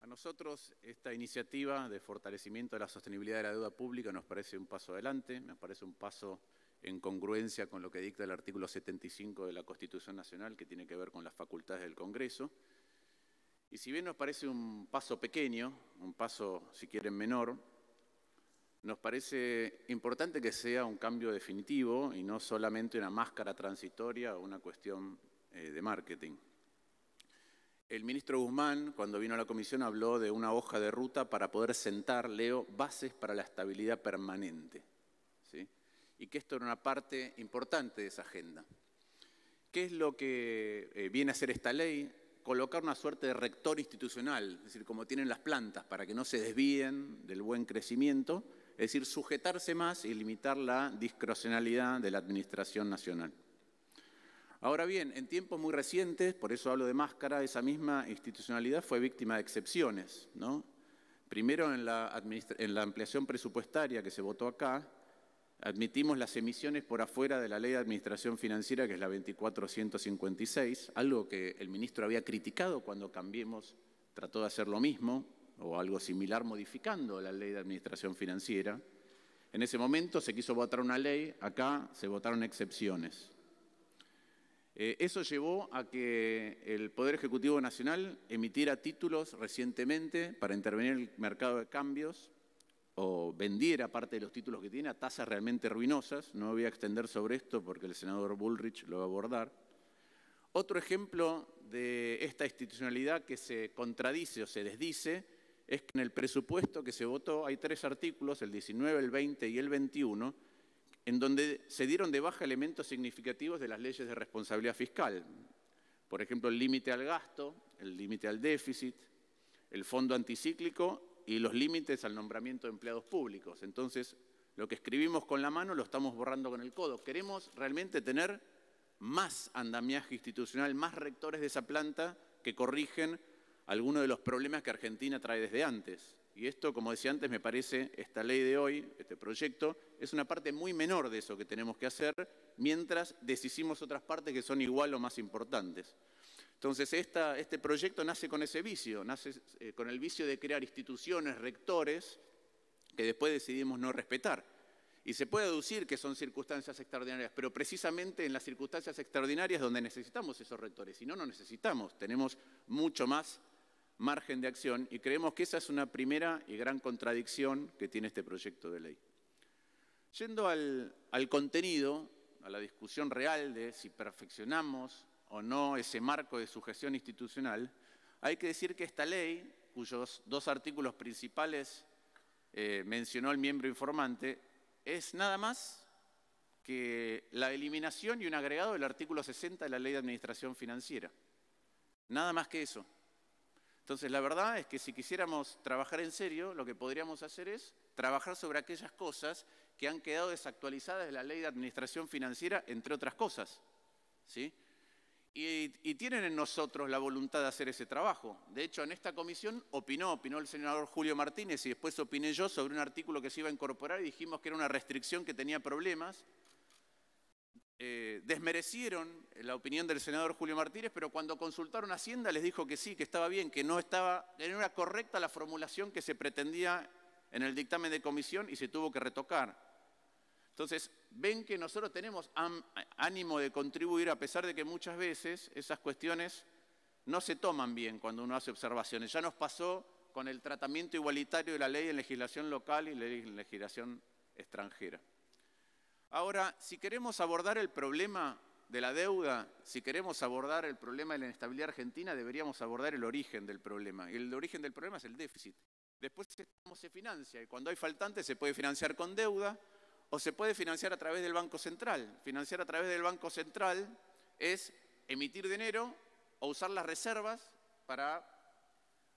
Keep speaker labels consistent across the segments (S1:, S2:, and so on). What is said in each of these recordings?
S1: A nosotros esta iniciativa de fortalecimiento de la sostenibilidad de la deuda pública nos parece un paso adelante, nos parece un paso en congruencia con lo que dicta el artículo 75 de la Constitución Nacional, que tiene que ver con las facultades del Congreso. Y si bien nos parece un paso pequeño, un paso, si quieren, menor, nos parece importante que sea un cambio definitivo y no solamente una máscara transitoria o una cuestión de marketing. El ministro Guzmán, cuando vino a la comisión, habló de una hoja de ruta para poder sentar, leo, bases para la estabilidad permanente, ¿sí? Y que esto era una parte importante de esa agenda. ¿Qué es lo que viene a hacer esta ley? Colocar una suerte de rector institucional, es decir, como tienen las plantas, para que no se desvíen del buen crecimiento, es decir, sujetarse más y limitar la discrecionalidad de la Administración Nacional. Ahora bien, en tiempos muy recientes, por eso hablo de máscara, esa misma institucionalidad fue víctima de excepciones, ¿no? Primero, en la ampliación presupuestaria que se votó acá, admitimos las emisiones por afuera de la Ley de Administración Financiera, que es la 24.156, algo que el ministro había criticado cuando Cambiemos trató de hacer lo mismo, o algo similar modificando la Ley de Administración Financiera. En ese momento se quiso votar una ley, acá se votaron excepciones. Eso llevó a que el Poder Ejecutivo Nacional emitiera títulos recientemente para intervenir en el mercado de cambios o vendiera parte de los títulos que tiene a tasas realmente ruinosas. No me voy a extender sobre esto porque el senador Bullrich lo va a abordar. Otro ejemplo de esta institucionalidad que se contradice o se desdice es que en el presupuesto que se votó hay 3 artículos, el 19, el 20 y el 21, en donde se dieron de baja elementos significativos de las leyes de responsabilidad fiscal. Por ejemplo, el límite al gasto, el límite al déficit, el fondo anticíclico y los límites al nombramiento de empleados públicos. Entonces, lo que escribimos con la mano lo estamos borrando con el codo. Queremos realmente tener más andamiaje institucional, más rectores de esa planta que corrigen algunos de los problemas que Argentina trae desde antes. Y esto, como decía antes, me parece, esta ley de hoy, este proyecto, es una parte muy menor de eso que tenemos que hacer, mientras deshicimos otras partes que son igual o más importantes. Entonces, este proyecto nace con ese vicio, nace con el vicio de crear instituciones, rectores, que después decidimos no respetar. Y se puede deducir que son circunstancias extraordinarias, pero precisamente en las circunstancias extraordinarias donde necesitamos esos rectores. Si no, no necesitamos, tenemos mucho más margen de acción y creemos que esa es una primera y gran contradicción que tiene este proyecto de ley. Yendo al contenido, a la discusión real de si perfeccionamos o no ese marco de sujeción institucional, hay que decir que esta ley, cuyos 2 artículos principales mencionó el miembro informante, es nada más que la eliminación y un agregado del artículo 60 de la Ley de Administración Financiera. Nada más que eso. Entonces, la verdad es que si quisiéramos trabajar en serio, lo que podríamos hacer es trabajar sobre aquellas cosas que han quedado desactualizadas de la Ley de Administración Financiera, entre otras cosas, ¿sí? Y tienen en nosotros la voluntad de hacer ese trabajo. De hecho, en esta comisión opinó el senador Julio Martínez y después opiné yo sobre un artículo que se iba a incorporar y dijimos que era una restricción que tenía problemas. Desmerecieron la opinión del senador Julio Martínez, pero cuando consultaron a Hacienda les dijo que sí, que estaba bien, que no era correcta la formulación que se pretendía en el dictamen de comisión y se tuvo que retocar. Entonces, ven que nosotros tenemos ánimo de contribuir, a pesar de que muchas veces esas cuestiones no se toman bien cuando uno hace observaciones. Ya nos pasó con el tratamiento igualitario de la ley en legislación local y en legislación extranjera. Ahora, si queremos abordar el problema de la deuda, si queremos abordar el problema de la inestabilidad argentina, deberíamos abordar el origen del problema. Y el origen del problema es el déficit. Después, cómo se financia. Y cuando hay faltantes, se puede financiar con deuda o se puede financiar a través del Banco Central. Financiar a través del Banco Central es emitir dinero o usar las reservas para,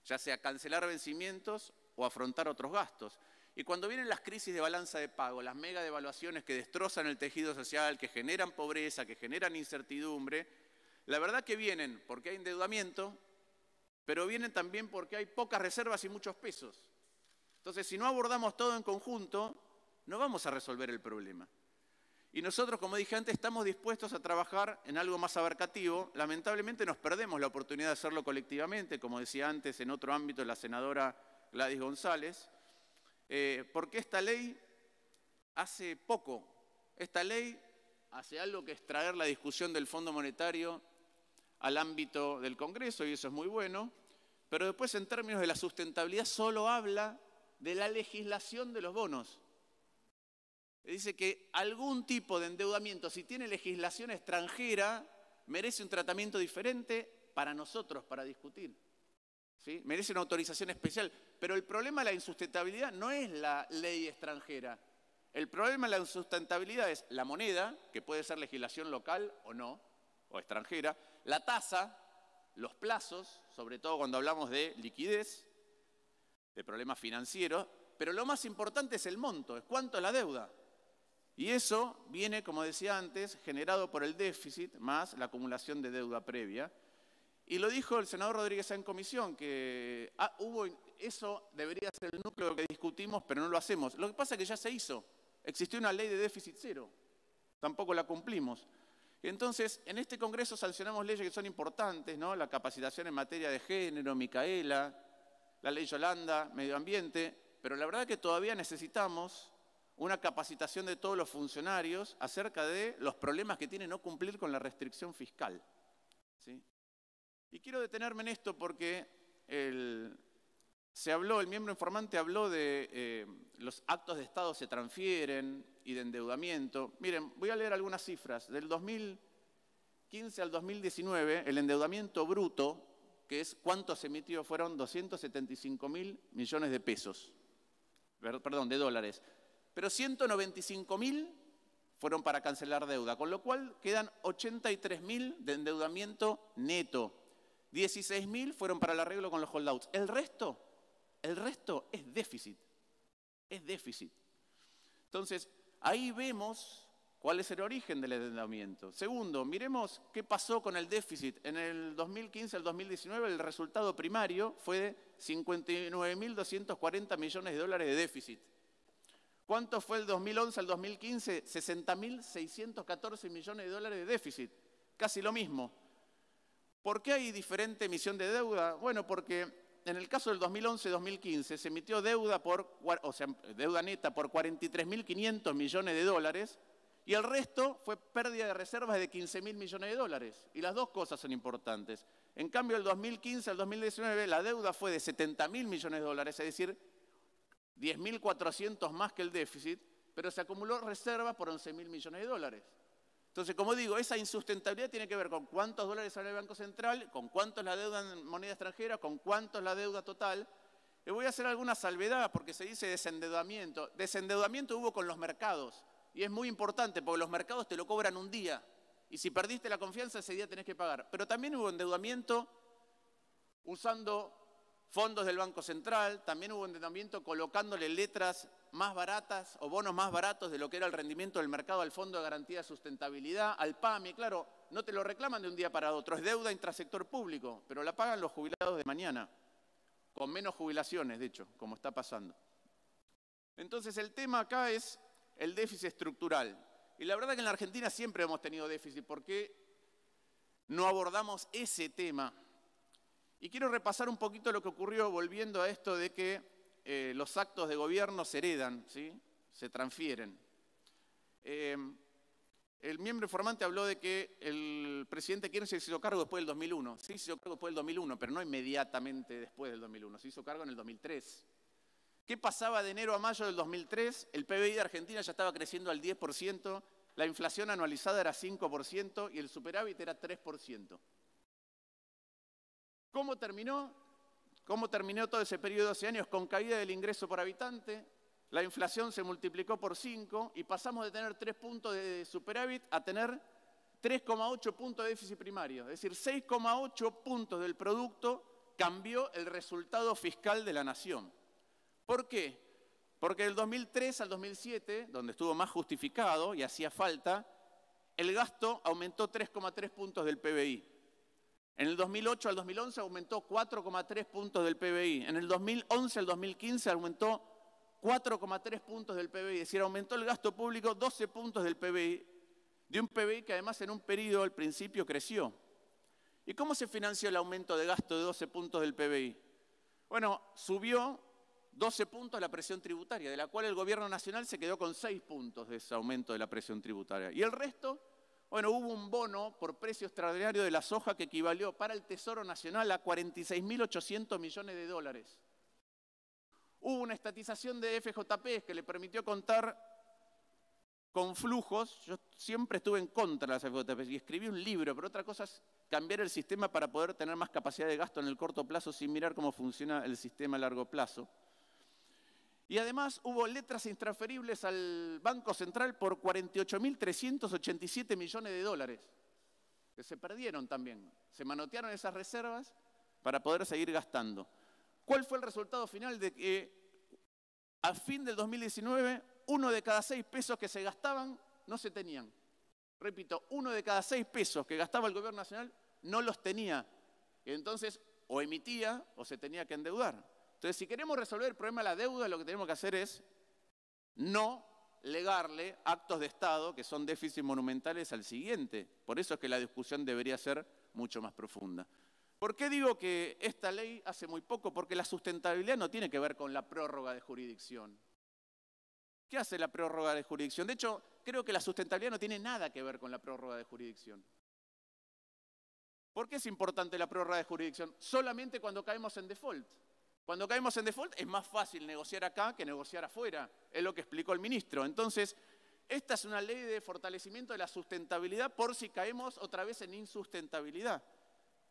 S1: ya sea cancelar vencimientos o afrontar otros gastos. Y cuando vienen las crisis de balanza de pago, las mega devaluaciones que destrozan el tejido social, que generan pobreza, que generan incertidumbre, la verdad que vienen porque hay endeudamiento, pero vienen también porque hay pocas reservas y muchos pesos. Entonces, si no abordamos todo en conjunto, no vamos a resolver el problema. Y nosotros, como dije antes, estamos dispuestos a trabajar en algo más abarcativo. Lamentablemente nos perdemos la oportunidad de hacerlo colectivamente, como decía antes en otro ámbito la senadora Gladys González, porque esta ley hace poco. Esta ley hace algo que es traer la discusión del Fondo Monetario al ámbito del Congreso, y eso es muy bueno, pero después en términos de la sustentabilidad solo habla de la legislación de los bonos. Dice que algún tipo de endeudamiento, si tiene legislación extranjera, merece un tratamiento diferente para nosotros, para discutir. ¿Sí? Merece una autorización especial. Pero el problema de la insustentabilidad no es la ley extranjera. El problema de la insustentabilidad es la moneda, que puede ser legislación local o no, o extranjera, la tasa, los plazos, sobre todo cuando hablamos de liquidez, de problemas financieros, pero lo más importante es el monto, es cuánto es la deuda. Y eso viene, como decía antes, generado por el déficit más la acumulación de deuda previa. Y lo dijo el senador Rodríguez en comisión, que eso debería ser el núcleo que discutimos, pero no lo hacemos. Lo que pasa es que ya se hizo. Existió una ley de déficit cero. Tampoco la cumplimos. Y entonces, en este Congreso sancionamos leyes que son importantes, ¿no? La capacitación en materia de género, Micaela, la ley Yolanda, medio ambiente, pero la verdad es que todavía necesitamos una capacitación de todos los funcionarios acerca de los problemas que tiene no cumplir con la restricción fiscal. ¿Sí? Y quiero detenerme en esto porque el miembro informante habló de los actos de Estado se transfieren y de endeudamiento. Miren, voy a leer algunas cifras. Del 2015 al 2019, el endeudamiento bruto, que es cuánto se emitió, fueron 275.000 millones de pesos. Perdón, de dólares. Pero 195.000 fueron para cancelar deuda, con lo cual quedan 83.000 de endeudamiento neto. 16.000 fueron para el arreglo con los holdouts. El resto es déficit. Es déficit. Entonces, ahí vemos cuál es el origen del endeudamiento. Segundo, miremos qué pasó con el déficit. En el 2015 al 2019 el resultado primario fue de 59.240 millones de dólares de déficit. ¿Cuánto fue el 2011 al 2015? 60.614 millones de dólares de déficit. Casi lo mismo. ¿Por qué hay diferente emisión de deuda? Bueno, porque en el caso del 2011-2015 se emitió deuda deuda neta por 43.500 millones de dólares y el resto fue pérdida de reservas de 15.000 millones de dólares. Y las dos cosas son importantes. En cambio, del 2015 al 2019 la deuda fue de 70.000 millones de dólares, es decir, 10.400 más que el déficit, pero se acumuló reserva por 11.000 millones de dólares. Entonces, como digo, esa insustentabilidad tiene que ver con cuántos dólares sale el Banco Central, con cuánto es la deuda en moneda extranjera, con cuánto es la deuda total. Y voy a hacer alguna salvedad porque se dice desendeudamiento. Desendeudamiento hubo con los mercados y es muy importante porque los mercados te lo cobran un día y si perdiste la confianza ese día tenés que pagar. Pero también hubo endeudamiento usando fondos del Banco Central, también hubo endeudamiento colocándole letras más baratas o bonos más baratos de lo que era el rendimiento del mercado al Fondo de Garantía de Sustentabilidad, al PAMI. Claro, no te lo reclaman de un día para otro, es deuda intrasector público, pero la pagan los jubilados de mañana, con menos jubilaciones, de hecho, como está pasando. Entonces el tema acá es el déficit estructural. Y la verdad que en la Argentina siempre hemos tenido déficit. ¿Por qué no abordamos ese tema? Y quiero repasar un poquito lo que ocurrió volviendo a esto de que los actos de gobierno se heredan, ¿sí? Se transfieren. El miembro informante habló de que el presidente Kirchner se hizo cargo después del 2001. Sí, se hizo cargo después del 2001, pero no inmediatamente después del 2001. Se hizo cargo en el 2003. ¿Qué pasaba de enero a mayo del 2003? El PBI de Argentina ya estaba creciendo al 10%, la inflación anualizada era 5% y el superávit era 3%. ¿Cómo terminó? ¿Cómo terminó todo ese periodo de 12 años? Con caída del ingreso por habitante, la inflación se multiplicó por 5 y pasamos de tener 3 puntos de superávit a tener 3,8 puntos de déficit primario. Es decir, 6,8 puntos del producto cambió el resultado fiscal de la nación. ¿Por qué? Porque del 2003 al 2007, donde estuvo más justificado y hacía falta, el gasto aumentó 3,3 puntos del PBI. En el 2008 al 2011 aumentó 4,3 puntos del PBI. En el 2011 al 2015 aumentó 4,3 puntos del PBI, es decir, aumentó el gasto público 12 puntos del PBI, de un PBI que además en un periodo al principio creció. ¿Y cómo se financió el aumento de gasto de 12 puntos del PBI? Bueno, subió 12 puntos la presión tributaria, de la cual el gobierno nacional se quedó con 6 puntos de ese aumento de la presión tributaria. Y el resto, bueno, hubo un bono por precio extraordinario de la soja que equivalió para el Tesoro Nacional a 46.800 millones de dólares. Hubo una estatización de FJP que le permitió contar con flujos. Yo siempre estuve en contra de las FJP y escribí un libro, pero otra cosa es cambiar el sistema para poder tener más capacidad de gasto en el corto plazo sin mirar cómo funciona el sistema a largo plazo. Y además hubo letras intransferibles al Banco Central por 48.387 millones de dólares, que se perdieron también. Se manotearon esas reservas para poder seguir gastando. ¿Cuál fue el resultado final? De que a fin del 2019, 1 de cada 6 pesos que se gastaban no se tenían. Repito, 1 de cada 6 pesos que gastaba el gobierno nacional no los tenía. Y entonces o emitía o se tenía que endeudar. Entonces, si queremos resolver el problema de la deuda, lo que tenemos que hacer es no legarle actos de Estado que son déficits monumentales al siguiente. Por eso es que la discusión debería ser mucho más profunda. ¿Por qué digo que esta ley hace muy poco? Porque la sustentabilidad no tiene que ver con la prórroga de jurisdicción. ¿Qué hace la prórroga de jurisdicción? De hecho, creo que la sustentabilidad no tiene nada que ver con la prórroga de jurisdicción. ¿Por qué es importante la prórroga de jurisdicción? Solamente cuando caemos en default. Cuando caemos en default es más fácil negociar acá que negociar afuera, es lo que explicó el ministro. Entonces, esta es una ley de fortalecimiento de la sustentabilidad por si caemos otra vez en insustentabilidad.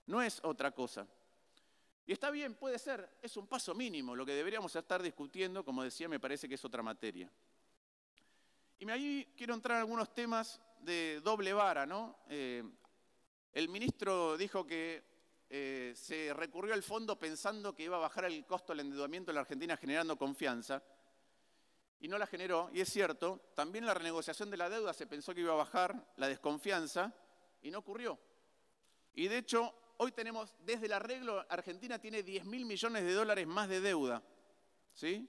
S1: No es otra cosa. Y está bien, puede ser, es un paso mínimo. Lo que deberíamos estar discutiendo, como decía, me parece que es otra materia. Y ahí quiero entrar en algunos temas de doble vara, ¿no? El ministro dijo que se recurrió al fondo pensando que iba a bajar el costo del endeudamiento de la Argentina generando confianza. Y no la generó, y es cierto. También la renegociación de la deuda se pensó que iba a bajar la desconfianza y no ocurrió. Y de hecho, hoy tenemos, desde el arreglo, Argentina tiene 10.000 millones de dólares más de deuda, ¿sí?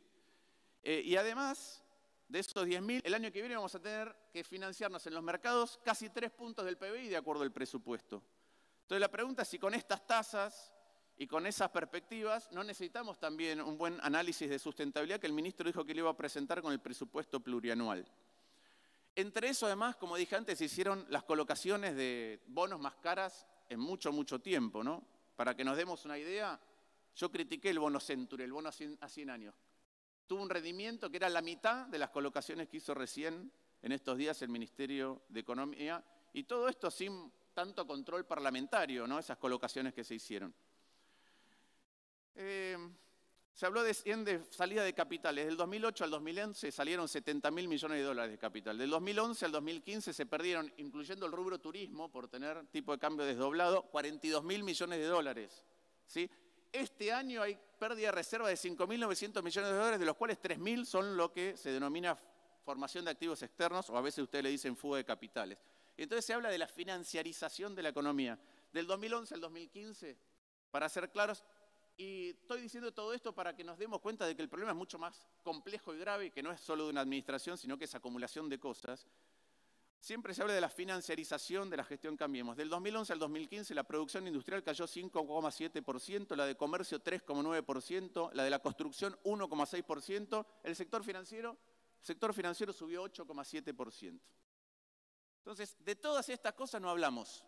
S1: Y además de esos 10.000, el año que viene vamos a tener que financiarnos en los mercados casi 3 puntos del PBI de acuerdo al presupuesto. Entonces la pregunta es si con estas tasas y con esas perspectivas no necesitamos también un buen análisis de sustentabilidad que el ministro dijo que le iba a presentar con el presupuesto plurianual. Entre eso, además, como dije antes, se hicieron las colocaciones de bonos más caras en mucho tiempo, ¿no? Para que nos demos una idea, yo critiqué el bono Century, el bono a 100 años. Tuvo un rendimiento que era la mitad de las colocaciones que hizo recién en estos días el Ministerio de Economía, y todo esto sin tanto control parlamentario, ¿no? Esas colocaciones que se hicieron. Se habló de salida de capitales. Del 2008 al 2011 salieron 70.000 millones de dólares de capital. Del 2011 al 2015 se perdieron, incluyendo el rubro turismo, por tener tipo de cambio desdoblado, 42.000 millones de dólares, ¿sí? Este año hay pérdida de reserva de 5.900 millones de dólares, de los cuales 3.000 son lo que se denomina formación de activos externos, o a veces ustedes le dicen fuga de capitales. Entonces se habla de la financiarización de la economía. Del 2011 al 2015, para ser claros, y estoy diciendo todo esto para que nos demos cuenta de que el problema es mucho más complejo y grave, y que no es solo de una administración, sino que es acumulación de cosas. Siempre se habla de la financiarización de la gestión Cambiemos. Del 2011 al 2015 la producción industrial cayó 5,7%, la de comercio 3,9%, la de la construcción 1,6%, el sector financiero subió 8,7%. Entonces, de todas estas cosas no hablamos.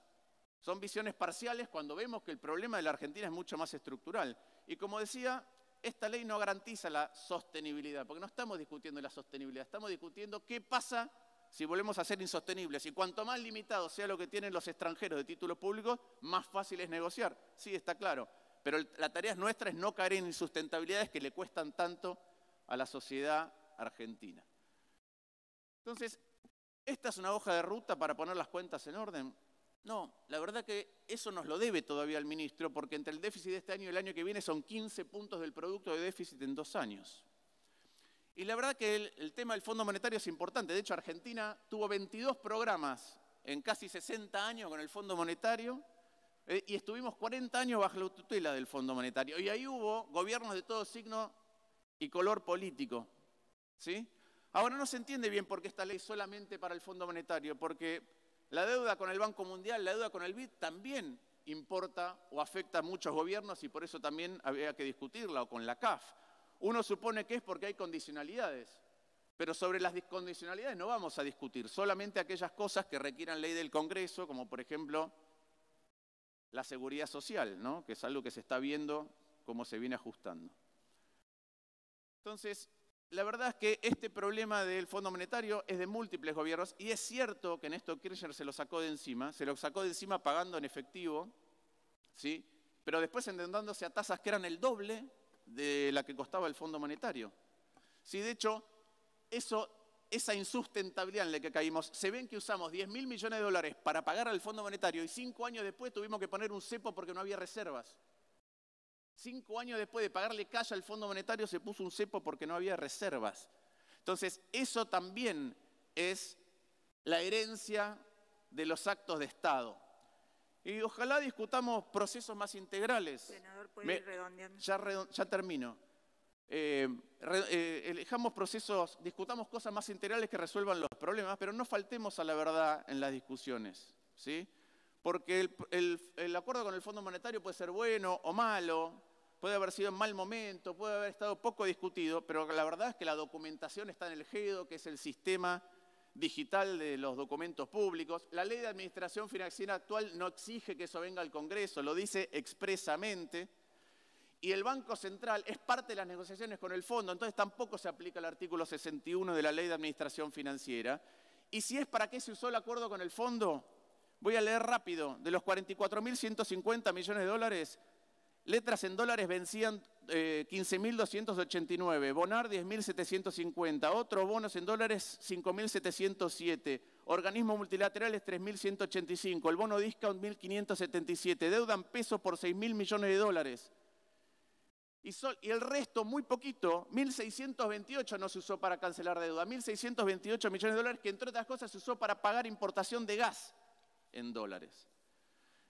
S1: Son visiones parciales cuando vemos que el problema de la Argentina es mucho más estructural. Y como decía, esta ley no garantiza la sostenibilidad, porque no estamos discutiendo la sostenibilidad, estamos discutiendo qué pasa si volvemos a ser insostenibles. Y cuanto más limitado sea lo que tienen los extranjeros de títulos públicos, más fácil es negociar. Sí, está claro. Pero la tarea nuestra es no caer en insustentabilidades que le cuestan tanto a la sociedad argentina. Entonces, ¿esta es una hoja de ruta para poner las cuentas en orden? No, la verdad que eso nos lo debe todavía el ministro, porque entre el déficit de este año y el año que viene son 15 puntos del producto de déficit en 2 años. Y la verdad que el tema del Fondo Monetario es importante. De hecho, Argentina tuvo 22 programas en casi 60 años con el Fondo Monetario y estuvimos 40 años bajo la tutela del Fondo Monetario. Y ahí hubo gobiernos de todo signo y color político. ¿Sí? Ahora no se entiende bien por qué esta ley es solamente para el Fondo Monetario, porque la deuda con el Banco Mundial, la deuda con el BID también importa o afecta a muchos gobiernos y por eso también había que discutirla, o con la CAF. Uno supone que es porque hay condicionalidades, pero sobre las condicionalidades no vamos a discutir, solamente aquellas cosas que requieran ley del Congreso, como por ejemplo la seguridad social, ¿no? Que es algo que se está viendo cómo se viene ajustando. Entonces, la verdad es que este problema del Fondo Monetario es de múltiples gobiernos y es cierto que Néstor Kirchner se lo sacó de encima pagando en efectivo, ¿sí? Pero después endeudándose a tasas que eran el doble de la que costaba el Fondo Monetario. Sí, de hecho, esa insustentabilidad en la que caímos, se ven que usamos 10.000 millones de dólares para pagar al Fondo Monetario y 5 años después tuvimos que poner un cepo porque no había reservas. 5 años después de pagarle cash al Fondo Monetario se puso un cepo porque no había reservas. Entonces, eso también es la herencia de los actos de Estado. Y ojalá discutamos procesos más integrales.
S2: Senador, ¿puede ir redondeando?
S1: Ya termino. Discutamos cosas más integrales que resuelvan los problemas, pero no faltemos a la verdad en las discusiones, ¿sí? Porque el acuerdo con el Fondo Monetario puede ser bueno o malo, puede haber sido en mal momento, puede haber estado poco discutido, pero la verdad es que la documentación está en el GEDO, que es el sistema digital de los documentos públicos. La ley de administración financiera actual no exige que eso venga al Congreso, lo dice expresamente. Y el Banco Central es parte de las negociaciones con el Fondo, entonces tampoco se aplica el artículo 61 de la Ley de Administración Financiera. Y si es para qué se usó el acuerdo con el Fondo, voy a leer rápido. De los 44.150 millones de dólares, letras en dólares vencían 15.289, Bonar 10.750, otros bonos en dólares 5.707, organismos multilaterales 3.185, el bono discount 1.577, deuda en pesos por 6.000 millones de dólares. Y el resto, muy poquito, 1.628 no se usó para cancelar deuda, 1.628 millones de dólares que entre otras cosas se usó para pagar importación de gas en dólares.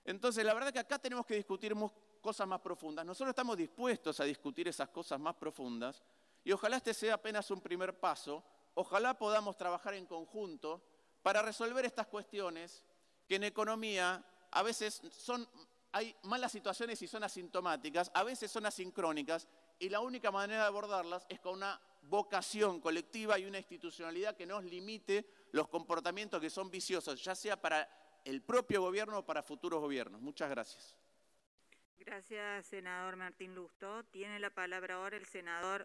S1: Entonces, la verdad es que acá tenemos que discutir cosas más profundas. Nosotros estamos dispuestos a discutir esas cosas más profundas y ojalá este sea apenas un primer paso, ojalá podamos trabajar en conjunto para resolver estas cuestiones que en economía a veces hay malas situaciones y son asintomáticas, a veces son asincrónicas y la única manera de abordarlas es con una vocación colectiva y una institucionalidad que nos limite los comportamientos que son viciosos, ya sea para el propio gobierno o para futuros gobiernos. Muchas gracias.
S2: Gracias, senador Martín Lustó. Tiene la palabra ahora el senador